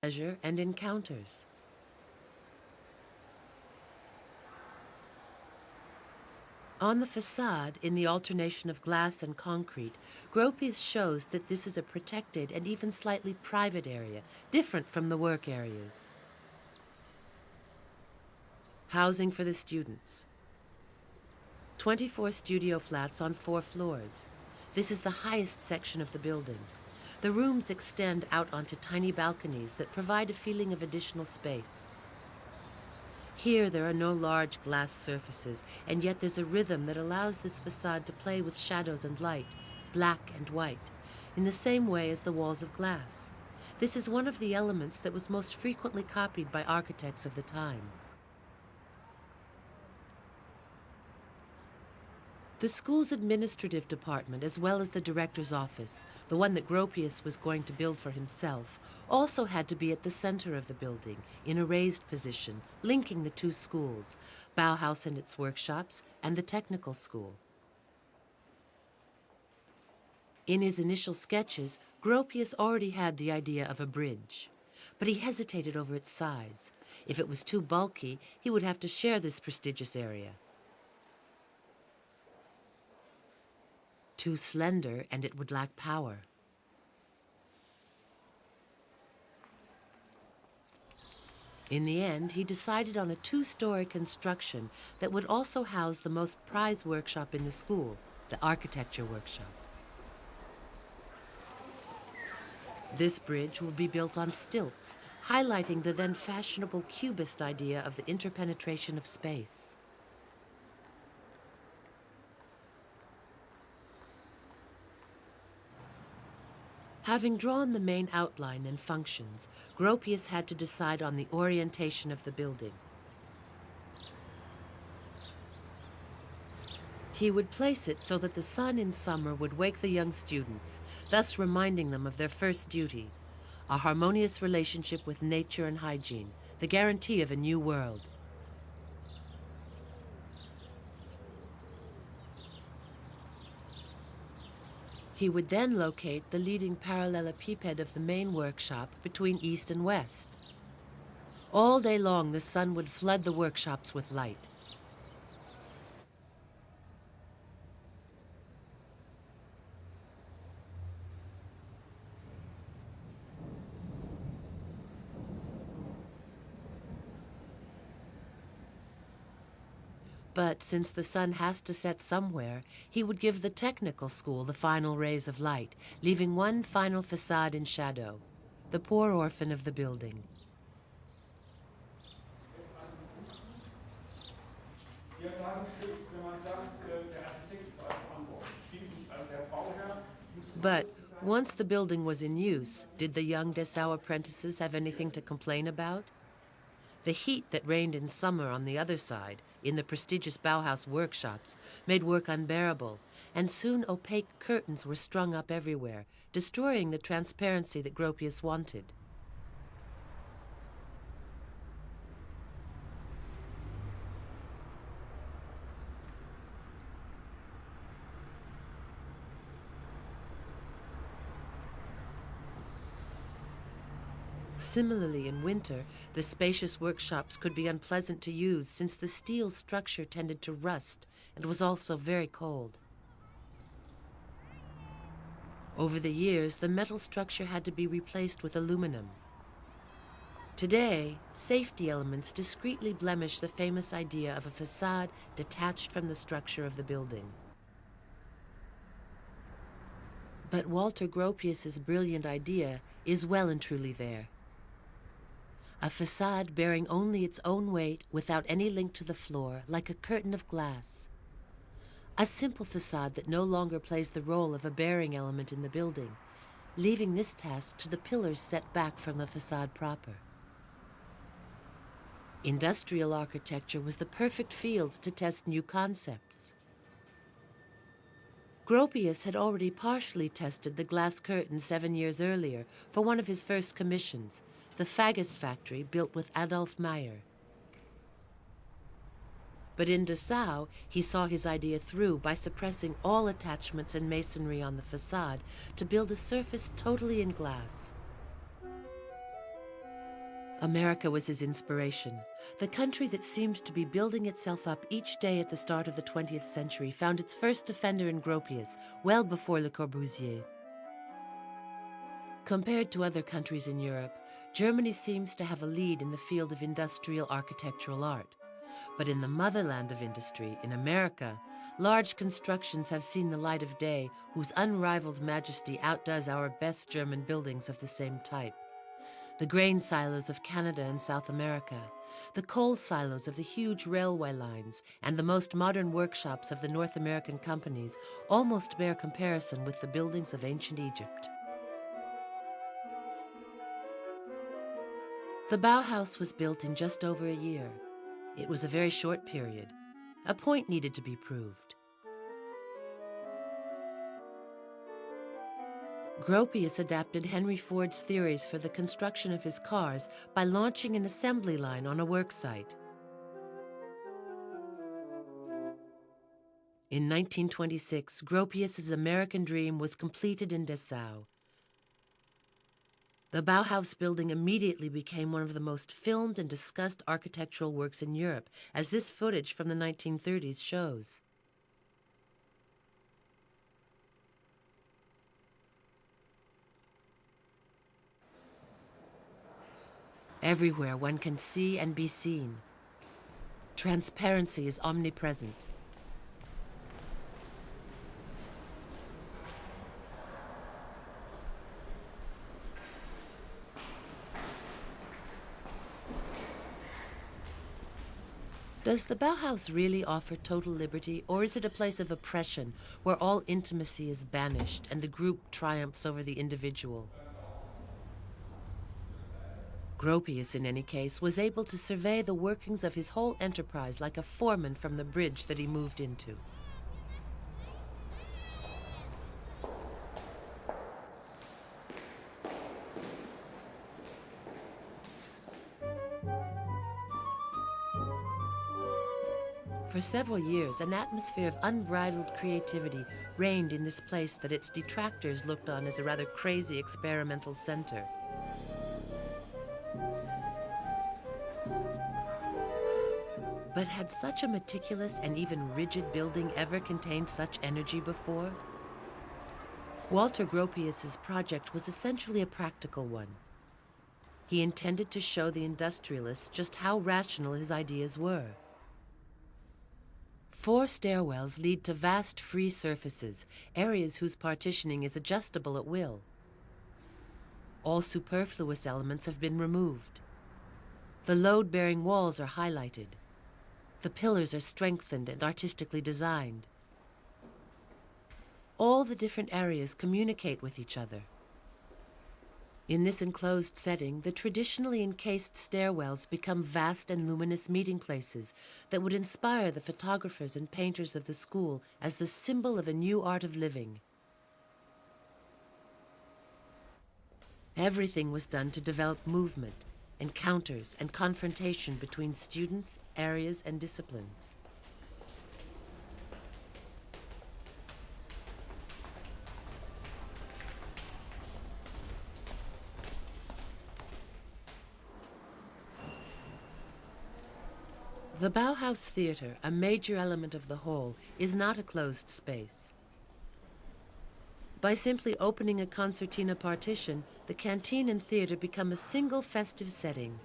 Pleasure and encounters. On the facade, in the alternation of glass and concrete, Gropius shows that this is a protected and even slightly private area, different from the work areas. Housing for the students. 24 studio flats on 4 floors. This is the highest section of the building. The rooms extend out onto tiny balconies that provide a feeling of additional space. Here there are no large glass surfaces, and yet there's a rhythm that allows this facade to play with shadows and light, black and white, in the same way as the walls of glass. This is one of the elements that was most frequently copied by architects of the time. The school's administrative department, as well as the director's office, the one that Gropius was going to build for himself, also had to be at the center of the building, in a raised position, linking the two schools, Bauhaus and its workshops, and the technical school. In his initial sketches, Gropius already had the idea of a bridge, but he hesitated over its size. If it was too bulky, he would have to share this prestigious area. Too slender, and it would lack power. In the end, he decided on a 2-story construction that would also house the most prized workshop in the school, the architecture workshop. This bridge will be built on stilts, highlighting the then fashionable cubist idea of the interpenetration of space. Having drawn the main outline and functions, Gropius had to decide on the orientation of the building. He would place it so that the sun in summer would wake the young students, thus reminding them of their first duty, a harmonious relationship with nature and hygiene, the guarantee of a new world. He would then locate the leading parallelepiped of the main workshop between east and west. All day long the sun would flood the workshops with light. But since the sun has to set somewhere, he would give the technical school the final rays of light, leaving one final facade in shadow, the poor orphan of the building. But once the building was in use, did the young Dessau apprentices have anything to complain about? The heat that reigned in summer on the other side, in the prestigious Bauhaus workshops, made work unbearable, and soon opaque curtains were strung up everywhere, destroying the transparency that Gropius wanted. Similarly, in winter, the spacious workshops could be unpleasant to use since the steel structure tended to rust and was also very cold. Over the years, the metal structure had to be replaced with aluminum. Today, safety elements discreetly blemish the famous idea of a facade detached from the structure of the building. But Walter Gropius's brilliant idea is well and truly there. A facade bearing only its own weight without any link to the floor, like a curtain of glass. A simple facade that no longer plays the role of a bearing element in the building, leaving this task to the pillars set back from the facade proper. Industrial architecture was the perfect field to test new concepts. Gropius had already partially tested the glass curtain 7 years earlier for one of his first commissions, the Faggist factory built with Adolf Meyer. But in Dessau, he saw his idea through by suppressing all attachments and masonry on the facade to build a surface totally in glass. America was his inspiration. The country that seemed to be building itself up each day at the start of the 20th century found its first defender in Gropius, well before Le Corbusier. Compared to other countries in Europe, Germany seems to have a lead in the field of industrial architectural art. But in the motherland of industry, in America, large constructions have seen the light of day whose unrivaled majesty outdoes our best German buildings of the same type. The grain silos of Canada and South America, the coal silos of the huge railway lines, and the most modern workshops of the North American companies almost bear comparison with the buildings of ancient Egypt. The Bauhaus was built in just over a year. It was a very short period. A point needed to be proved. Gropius adapted Henry Ford's theories for the construction of his cars by launching an assembly line on a work site. In 1926, Gropius's American dream was completed in Dessau. The Bauhaus building immediately became one of the most filmed and discussed architectural works in Europe, as this footage from the 1930s shows. Everywhere one can see and be seen. Transparency is omnipresent. Does the Bauhaus really offer total liberty, or is it a place of oppression where all intimacy is banished and the group triumphs over the individual? Gropius, in any case, was able to survey the workings of his whole enterprise like a foreman from the bridge that he moved into. For several years, an atmosphere of unbridled creativity reigned in this place that its detractors looked on as a rather crazy experimental center. But had such a meticulous and even rigid building ever contained such energy before? Walter Gropius's project was essentially a practical one. He intended to show the industrialists just how rational his ideas were. 4 stairwells lead to vast free surfaces, areas whose partitioning is adjustable at will. All superfluous elements have been removed. The load-bearing walls are highlighted. The pillars are strengthened and artistically designed. All the different areas communicate with each other. In this enclosed setting, the traditionally encased stairwells become vast and luminous meeting places that would inspire the photographers and painters of the school as the symbol of a new art of living. Everything was done to develop movement, encounters, and confrontation between students, areas, and disciplines. The Bauhaus Theater, a major element of the whole, is not a closed space. By simply opening a concertina partition, the canteen and theater become a single festive setting.